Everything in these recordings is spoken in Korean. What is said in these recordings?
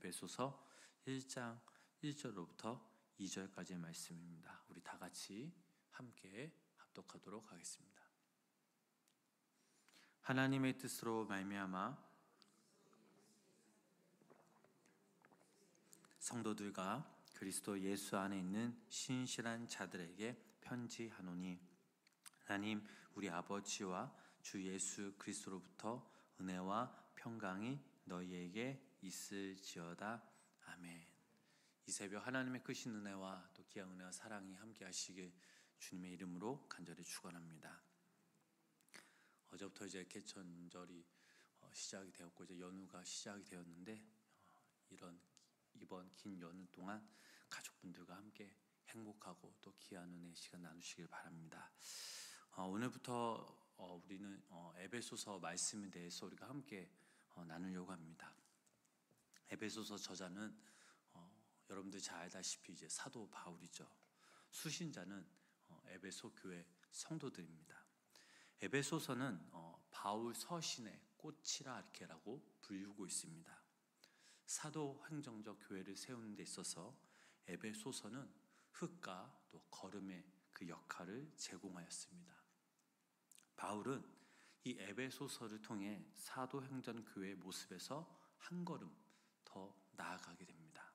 에베소서 1장 1절로부터 2절까지의 말씀입니다. 우리 다 같이 함께 합독하도록 하겠습니다. 하나님의 뜻으로 말미암아 성도들과 그리스도 예수 안에 있는 신실한 자들에게 편지하노니, 하나님 우리 아버지와 주 예수 그리스도로부터 은혜와 평강이 너희에게 있을지어다. 아멘. 이 새벽 하나님의 크신 은혜와 또 귀한 은혜와 사랑이 함께 하시길 주님의 이름으로 간절히 축원합니다. 어제부터 이제 개천절이 시작이 되었고 이제 연휴가 시작이 되었는데, 이번 긴 연휴 동안 가족분들과 함께 행복하고 또 귀한 은혜의 시간 나누시길 바랍니다. 오늘부터 우리는 에베소서 말씀에 대해서 우리가 함께 나누려고 합니다. 에베소서 저자는 여러분들 잘 알다시피 이제 사도 바울이죠. 수신자는 에베소 교회 성도들입니다. 에베소서는 바울 서신의 꽃이라 이렇게라고 불리고 있습니다. 사도행정적 교회를 세우는 데 있어서 에베소서는 흙과 또 거름의 그 역할을 제공하였습니다. 바울은 이 에베소서를 통해 사도행전 교회의 모습에서 한 걸음 더 나아가게 됩니다.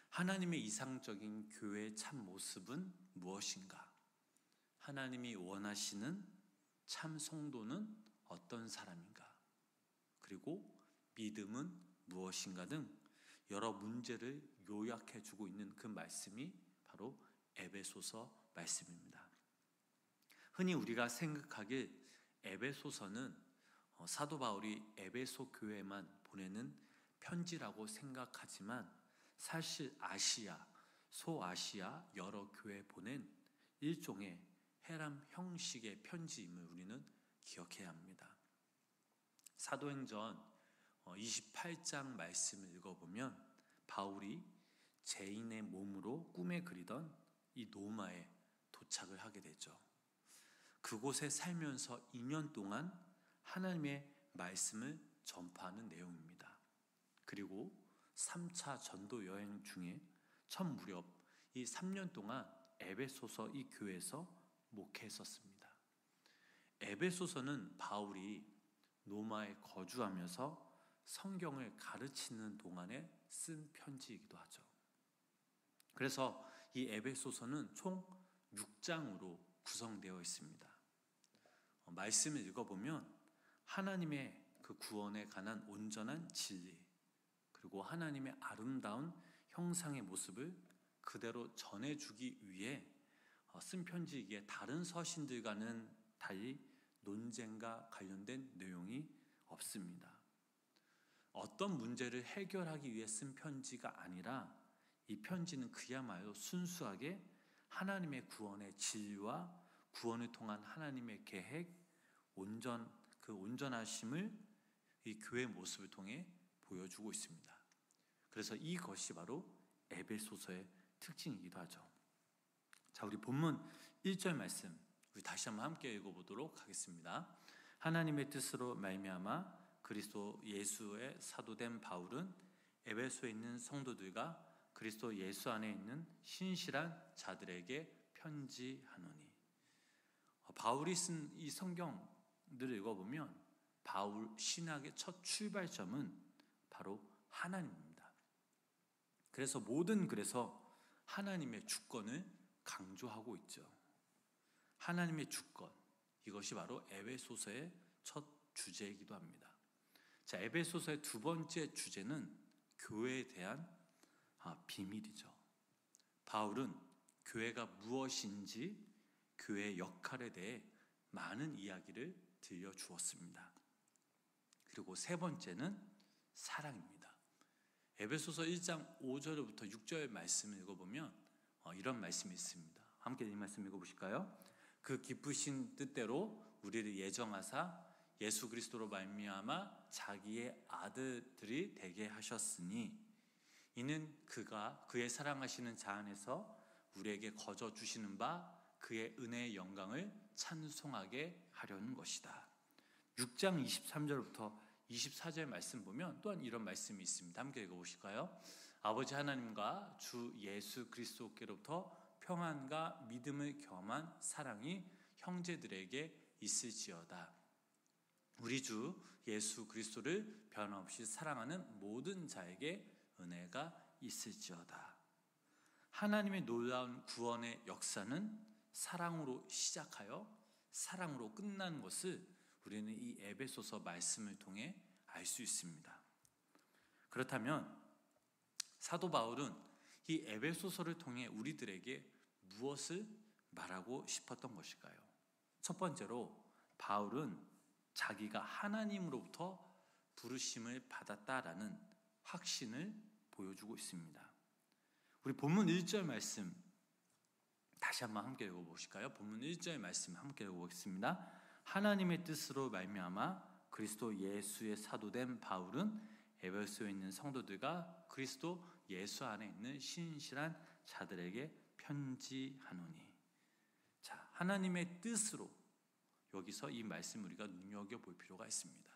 하나님의 이상적인 교회의 참 모습은 무엇인가? 하나님이 원하시는 참 성도는 어떤 사람인가? 그리고 믿음은 무엇인가 등 여러 문제를 요약해 주고 있는 그 말씀이 바로 에베소서 말씀입니다. 흔히 우리가 생각하길 에베소서는 사도 바울이 에베소 교회에만 보내는 편지라고 생각하지만, 사실 아시아, 소아시아 여러 교회에 보낸 일종의 해람 형식의 편지임을 우리는 기억해야 합니다. 사도행전 28장 말씀을 읽어보면 바울이 죄인의 몸으로 꿈에 그리던 이 로마에 도착을 하게 되죠. 그곳에 살면서 2년 동안 하나님의 말씀을 전파하는 내용입니다. 그리고 3차 전도 여행 중에 첫 무렵 이 3년 동안 에베소서 이 교회에서 목회했었습니다. 에베소서는 바울이 로마에 거주하면서 성경을 가르치는 동안에 쓴 편지이기도 하죠. 그래서 이 에베소서는 총 6장으로 구성되어 있습니다. 말씀을 읽어보면 하나님의 그 구원에 관한 온전한 진리, 그리고 하나님의 아름다운 형상의 모습을 그대로 전해주기 위해 쓴 편지이기에 다른 서신들과는 달리 논쟁과 관련된 내용이 없습니다. 어떤 문제를 해결하기 위해 쓴 편지가 아니라 이 편지는 그야말로 순수하게 하나님의 구원의 진리와 구원을 통한 하나님의 계획, 그 온전하심을 이 교회의 모습을 통해 보여주고 있습니다. 그래서 이것이 바로 에베소서의 특징이기도 하죠. 자, 우리 본문 1절 말씀 우리 다시 한번 함께 읽어보도록 하겠습니다. 하나님의 뜻으로 말미암아 그리스도 예수의 사도된 바울은 에베소에 있는 성도들과 그리스도 예수 안에 있는 신실한 자들에게 편지하노니. 바울이 쓴 이 성경들을 읽어보면 바울 신학의 첫 출발점은 바로 하나님입니다. 그래서 그래서 하나님의 주권을 강조하고 있죠. 하나님의 주권, 이것이 바로 에베소서의 첫 주제이기도 합니다. 자, 에베소서의 두 번째 주제는 교회에 대한 비밀이죠. 바울은 교회가 무엇인지, 교회의 역할에 대해 많은 이야기를 들려주었습니다. 그리고 세 번째는 사랑입니다. 에베소서 1장 5절부터 6절 말씀을 읽어보면 이런 말씀이 있습니다. 함께 이 말씀 읽어보실까요? 그 기쁘신 뜻대로 우리를 예정하사 예수 그리스도로 말미암아 자기의 아들들이 되게 하셨으니, 이는 그가 그의 사랑하시는 자 안에서 우리에게 거저 주시는 바 그의 은혜의 영광을 찬송하게 하려는 것이다. 6장 23절부터 24절 말씀 보면 또한 이런 말씀이 있습니다. 함께 읽어보실까요? 아버지 하나님과 주 예수 그리스도께로부터 평안과 믿음을 겸한 사랑이 형제들에게 있을지어다. 우리 주 예수 그리스도를 변함없이 사랑하는 모든 자에게 은혜가 있을지어다. 하나님의 놀라운 구원의 역사는 사랑으로 시작하여 사랑으로 끝나는 것을 우리는 이 에베소서 말씀을 통해 알 수 있습니다. 그렇다면 사도 바울은 이 에베소서를 통해 우리들에게 무엇을 말하고 싶었던 것일까요? 첫 번째로 바울은 자기가 하나님으로부터 부르심을 받았다라는 확신을 보여주고 있습니다. 우리 본문 1절 말씀 다시 한번 함께 읽어보실까요? 본문 1절 말씀 함께 읽어보겠습니다. 하나님의 뜻으로 말미암아 그리스도 예수의 사도된 바울은 에베소에 있는 성도들과 그리스도 예수 안에 있는 신실한 자들에게 편지하노니. 자, 하나님의 뜻으로, 여기서 이 말씀 우리가 눈여겨볼 필요가 있습니다.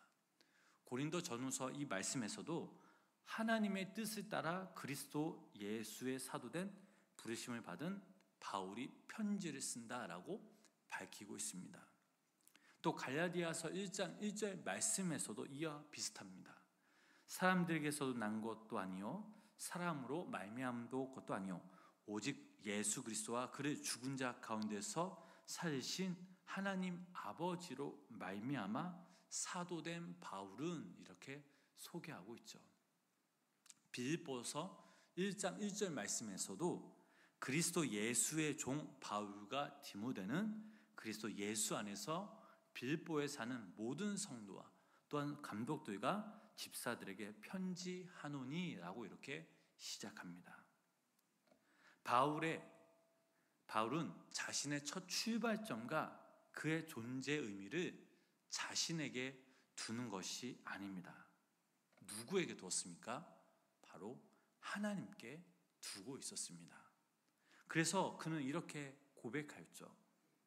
고린도 전후서 이 말씀에서도 하나님의 뜻을 따라 그리스도 예수의 사도된 부르심을 받은 바울이 편지를 쓴다라고 밝히고 있습니다. 또 갈라디아서 1장 1절 말씀에서도 이와 비슷합니다. 사람들에게서도 난 것도 아니요 사람으로 말미암도 것도 아니요 오직 예수 그리스도와 그를 죽은 자 가운데서 살리신 하나님 아버지로 말미암아 사도된 바울은, 이렇게 소개하고 있죠. 빌립보서 1장 1절 말씀에서도 그리스도 예수의 종 바울과 디모데는 그리스도 예수 안에서 빌립보에 사는 모든 성도와 또한 감독들과 집사들에게 편지하노니라고 이렇게 시작합니다. 바울은 자신의 첫 출발점과 그의 존재의 의미를 자신에게 두는 것이 아닙니다. 누구에게 두었습니까? 바로 하나님께 두고 있었습니다. 그래서 그는 이렇게 고백하였죠.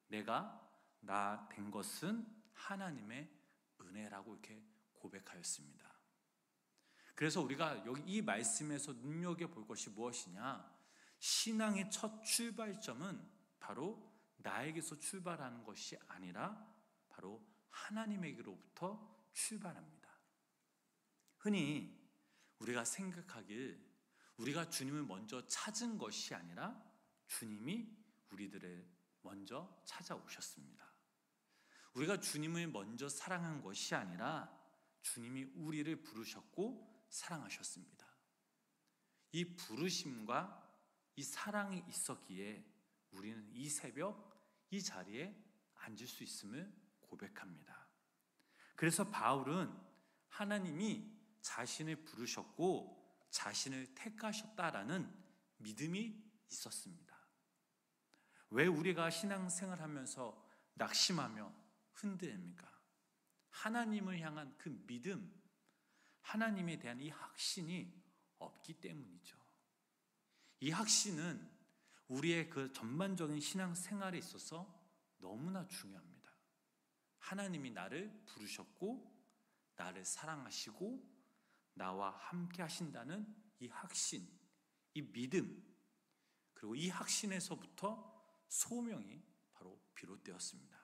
내가 나 된 것은 하나님의 은혜라고 이렇게 고백하였습니다. 그래서 우리가 여기 이 말씀에서 눈여겨볼 것이 무엇이냐? 신앙의 첫 출발점은 바로 나에게서 출발하는 것이 아니라 바로 하나님에게로부터 출발합니다. 흔히 우리가 생각하길 우리가 주님을 먼저 찾은 것이 아니라 주님이 우리들을 먼저 찾아오셨습니다. 우리가 주님을 먼저 사랑한 것이 아니라 주님이 우리를 부르셨고 사랑하셨습니다. 이 부르심과 이 사랑이 있었기에 우리는 이 새벽 이 자리에 앉을 수 있음을 고백합니다. 그래서 바울은 하나님이 자신을 부르셨고 자신을 택하셨다라는 믿음이 있었습니다. 왜 우리가 신앙생활하면서 낙심하며 흔들립니까? 하나님을 향한 그 믿음, 하나님에 대한 이 확신이 없기 때문이죠. 이 확신은 우리의 그 전반적인 신앙생활에 있어서 너무나 중요합니다. 하나님이 나를 부르셨고 나를 사랑하시고 나와 함께 하신다는 이 확신, 이 믿음, 그리고 이 확신에서부터 소명이 바로 비롯되었습니다.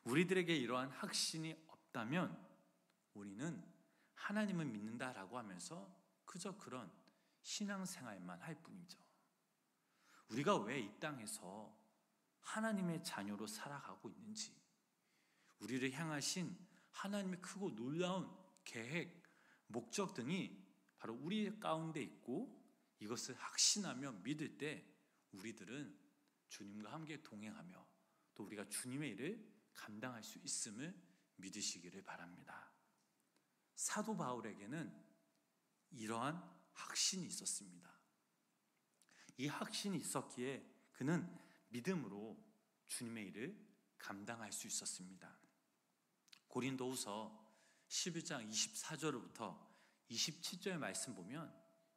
우리들에게 이러한 확신이 없다면 우리는 하나님을 믿는다라고 하면서 그저 그런 신앙생활만 할 뿐이죠. 우리가 왜 이 땅에서 하나님의 자녀로 살아가고 있는지, 우리를 향하신 하나님의 크고 놀라운 계획, 목적 등이 바로 우리 가운데 있고 이것을 확신하며 믿을 때 우리들은 주님과 함께 동행하며 또 우리가 주님의 일을 감당할 수 있음을 믿으시기를 바랍니다. 사도 바울에게는 이러한 확신이 있었습니다. 이 확신이 있었기에 그는 믿음으로 주님의 일을 감당할 수 있었습니다. 고린도후서 11장 24절부터 27절 말씀 보면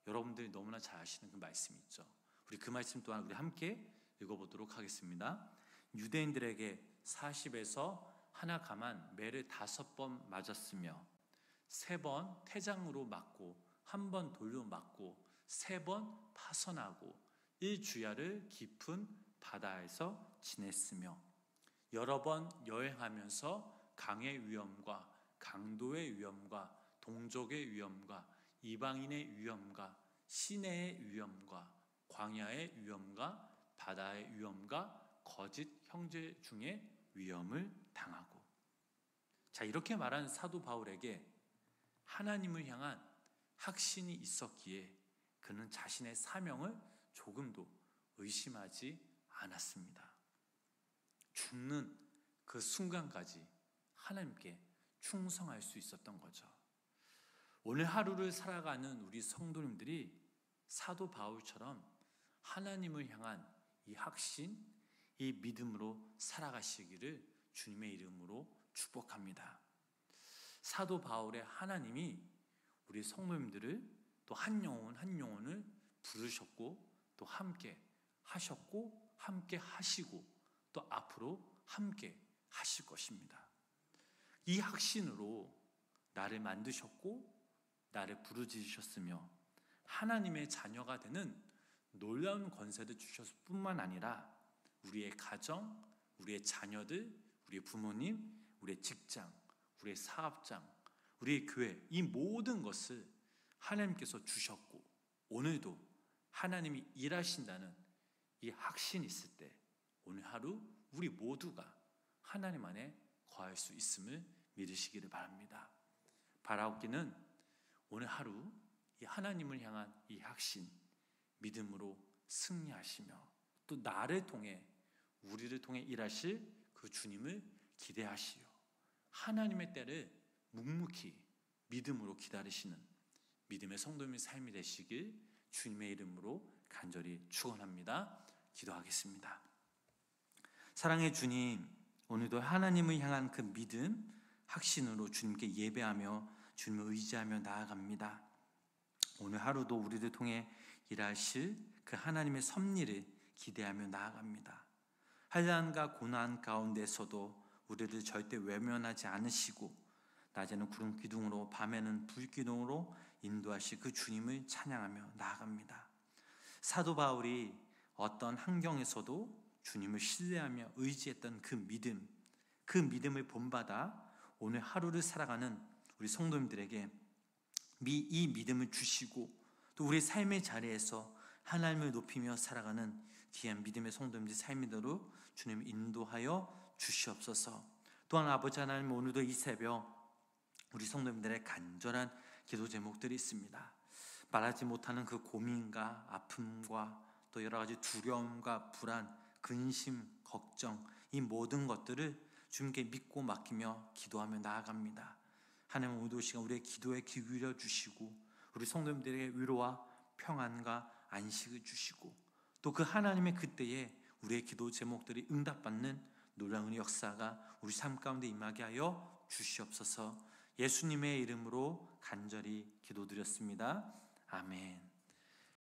여러분들이 너무나 잘 아시는 그 말씀이 있죠. 우리 그 말씀 또한 우리 함께 읽어보도록 하겠습니다. 유대인들에게 40에서 하나 가만 매를 5번 맞았으며 3번 태장으로 맞고 1번 돌로 맞고 3번 파선하고 1주야를 깊은 바다에서 지냈으며 여러 번 여행하면서 강의 위험과 강도의 위험과 동족의 위험과 이방인의 위험과 시내의 위험과 광야의 위험과 바다의 위험과 거짓 형제 중에 위험을 당하고. 자, 이렇게 말한 사도 바울에게 하나님을 향한 확신이 있었기에 그는 자신의 사명을 조금도 의심하지 않았습니다. 죽는 그 순간까지 하나님께 충성할 수 있었던 거죠. 오늘 하루를 살아가는 우리 성도님들이 사도 바울처럼 하나님을 향한 이 확신, 이 믿음으로 살아가시기를 주님의 이름으로 축복합니다. 사도 바울의 하나님이 우리 성도님들을 또 한 영혼 한 영혼을 부르셨고 또 함께 하셨고 함께 하시고 또 앞으로 함께 하실 것입니다. 이 확신으로 나를 만드셨고 나를 부르짖으셨으며 하나님의 자녀가 되는 놀라운 권세를 주셨을 뿐만 아니라 우리의 가정, 우리의 자녀들, 우리의 부모님, 우리의 직장, 우리의 사업장, 우리의 교회, 이 모든 것을 하나님께서 주셨고 오늘도 하나님이 일하신다는 이 확신이 있을 때 오늘 하루 우리 모두가 하나님 안에 거할 수 있음을 믿으시기를 바랍니다. 바라옵기는 오늘 하루 이 하나님을 향한 이 확신, 믿음으로 승리하시며 또 나를 통해 우리를 통해 일하실 그 주님을 기대하시오. 하나님의 때를 묵묵히 믿음으로 기다리시는 믿음의 성도님의 삶이 되시길 주님의 이름으로 간절히 축원합니다. 기도하겠습니다. 사랑의 주님, 오늘도 하나님을 향한 그 믿음, 확신으로 주님께 예배하며 주님을 의지하며 나아갑니다. 오늘 하루도 우리를 통해 일하실 그 하나님의 섭리를 기대하며 나아갑니다. 환난과 고난 가운데서도 우리를 절대 외면하지 않으시고 낮에는 구름 기둥으로 밤에는 불 기둥으로 인도하실 그 주님을 찬양하며 나아갑니다. 사도 바울이 어떤 환경에서도 주님을 신뢰하며 의지했던 그 믿음, 그 믿음을 본받아 오늘 하루를 살아가는 우리 성도님들에게 이 믿음을 주시고 또 우리 삶의 자리에서 하나님을 높이며 살아가는 귀한 믿음의 성도님들 삶이도록 주님 인도하여 주시옵소서. 또한 아버지 하나님, 오늘도 이 새벽 우리 성도님들의 간절한 기도 제목들이 있습니다. 말하지 못하는 그 고민과 아픔과 또 여러 가지 두려움과 불안, 근심, 걱정, 이 모든 것들을 주님께 믿고 맡기며 기도하며 나아갑니다. 하나님, 오늘도 시간 우리의 기도에 귀 기울여 주시고 우리 성도님들에게 위로와 평안과 안식을 주시고 또 그 하나님의 그때에 우리의 기도 제목들이 응답받는 놀라운 역사가 우리 삶 가운데 임하게 하여 주시옵소서. 예수님의 이름으로 간절히 기도드렸습니다. 아멘.